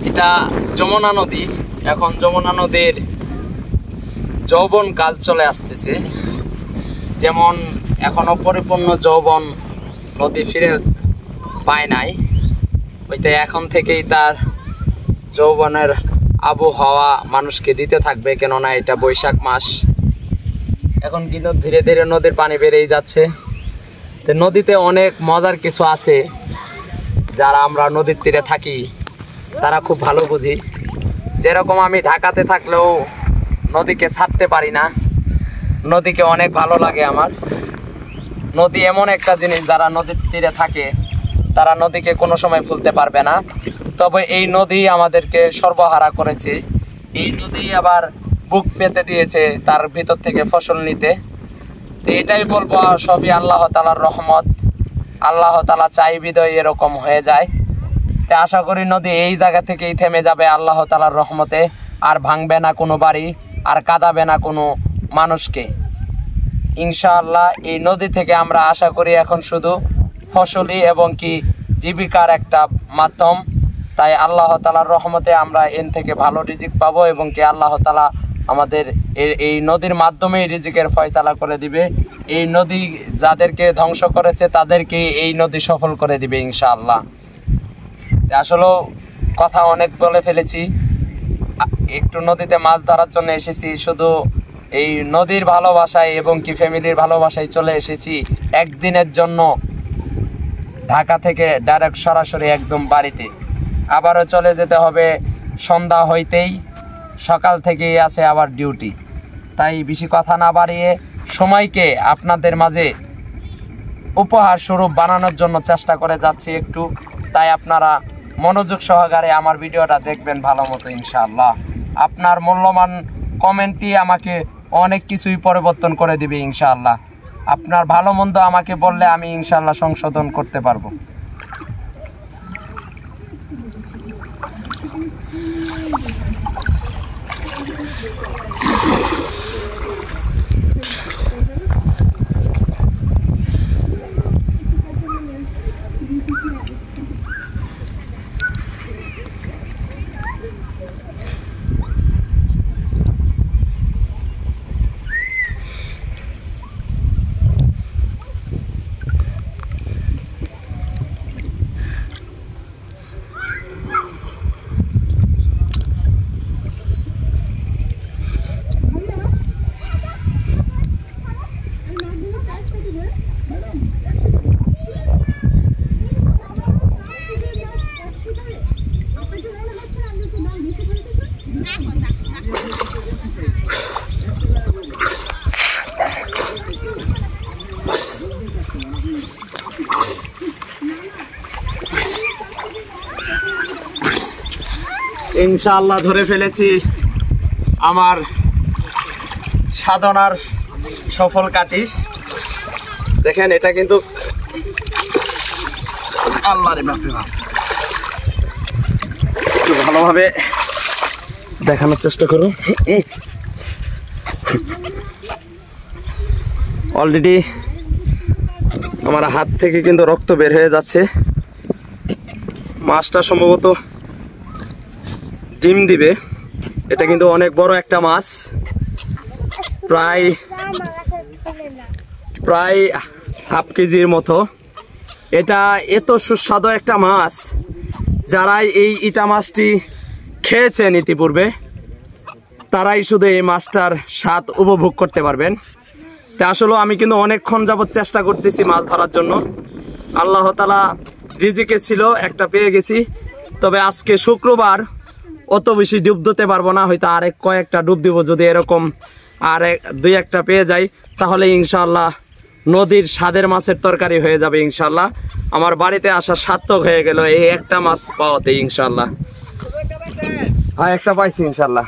এটা যমুনা নদী। এখন যমুনা নদীর যৌবন কাল চলে আসতেছে, যেমন এখনো পরিপূর্ণ যৌবন নদী ফিরে পায় নাই, ওইটা এখন থেকেই তার যৌবনের আবহাওয়া মানুষকে দিতে থাকবে, কেননা এটা বৈশাখ মাস। এখন কিন্তু ধীরে ধীরে নদীর পানি বেড়েই যাচ্ছে। তো নদীতে অনেক মজার কিছু আছে, যারা আমরা নদীর তীরে থাকি তারা খুব ভালো বুঝি। যেরকম আমি ঢাকাতে থাকলেও নদীকে ছাড়তে পারি না, নদীকে অনেক ভালো লাগে আমার। নদী এমন একটা জিনিস, যারা নদীর তীরে থাকে তারা নদীকে কোনো সময় ভুলতে পারবে না। তবে এই নদী আমাদেরকে সর্বহারা করেছে, এই নদী আবার বুক পেতে দিয়েছে তার ভিতর থেকে ফসল নিতে। তো এটাই বলবো, সবই আল্লাহ তাআলার রহমত। আল্লাহ তাআলা চাই বিদয় এরকম হয়ে যায়। তো আশা করি নদী এই জায়গা থেকেই থেমে যাবে আল্লাহ তাআলার রহমতে, আর ভাঙবে না কোনো বাড়ি, আর কাঁদাবে না কোনো মানুষকে ইনশাআল্লাহ। এই নদী থেকে আমরা আশা করি এখন শুধু ফসলি এবং কি জীবিকার একটা মাধ্যম। তাই আল্লাহ তাআলার রহমতে আমরা এন থেকে ভালো রিজিক পাবো, এবং কি আল্লাহ তাআলা আমাদের এই নদীর মাধ্যমেই রিজিকের ফয়সালা করে দিবে। এই নদী যাদেরকে ধ্বংস করেছে তাদেরকে এই নদী সফল করে দিবে ইনশাআল্লাহ। আসলে কথা অনেক বলে ফেলেছি, একটু নদীতে মাছ ধরার জন্য এসেছি, শুধু এই নদীর ভালোবাসায় এবং কি ফ্যামিলির ভালোবাসায় চলে এসেছি একদিনের জন্য ঢাকা থেকে ডাইরেক্ট সরাসরি একদম বাড়িতে। আবারও চলে যেতে হবে সন্ধ্যা হইতেই, সকাল থেকেই আছে আবার ডিউটি। তাই বেশি কথা না বাড়িয়ে সময়কে আপনাদের মাঝে উপহার স্বরূপ বানানোর জন্য চেষ্টা করে যাচ্ছি একটু। তাই আপনারা মনোযোগ সহকারে আমার ভিডিওটা দেখবেন ভালো মতো ইনশাআল্লাহ। আপনার মূল্যবান কমেন্টই আমাকে অনেক কিছুই পরিবর্তন করে দিবে ইনশাআল্লাহ। আপনার ভালো মন্দ আমাকে বললে আমি ইনশাআল্লাহ সংশোধন করতে পারবো। ইনশাআল্লাহ ধরে ফেলেছি আমার সাধনার সফল কাটি। দেখেন এটা কিন্তু আল্লাহ রে বাপরে বাপ, একটু ভালোভাবে দেখানোর চেষ্টা করো। অলরেডি আমার হাত থেকে কিন্তু রক্ত বের হয়ে যাচ্ছে। মাছটা সম্ভবত ডিম দিবে। এটা কিন্তু অনেক বড় একটা মাছ, প্রায় হাফ কেজির মতো। এটা এত সুস্বাদু একটা মাছ, যারাই এই ইটা মাছটি খেয়েছেন ইতিপূর্বে তারাই শুধু এই মাছটার স্বাদ উপভোগ করতে পারবেন। তা আসলে আমি কিন্তু অনেকক্ষণ যাবত চেষ্টা করতেছি মাছ ধরার জন্য। আল্লাহ তাআলা রিজিকে ছিল, একটা পেয়ে গেছি। তবে আজকে শুক্রবার, অত বেশি ডুব দিতে পারবো না, হয়তো আরেক কয়েকটা ডুব দিব। যদি এরকম আর দুই একটা পেয়ে যাই তাহলে ইনশাআল্লাহ নদীর স্বাদের মাছের তরকারি হয়ে যাবে ইনশাআল্লাহ। আমার বাড়িতে আসা সার্থক হয়ে গেল এই একটা মাছ পাওয়াতে ইনশাআল্লাহ। হ্যাঁ, একটা পাইছি ইনশাআল্লাহ।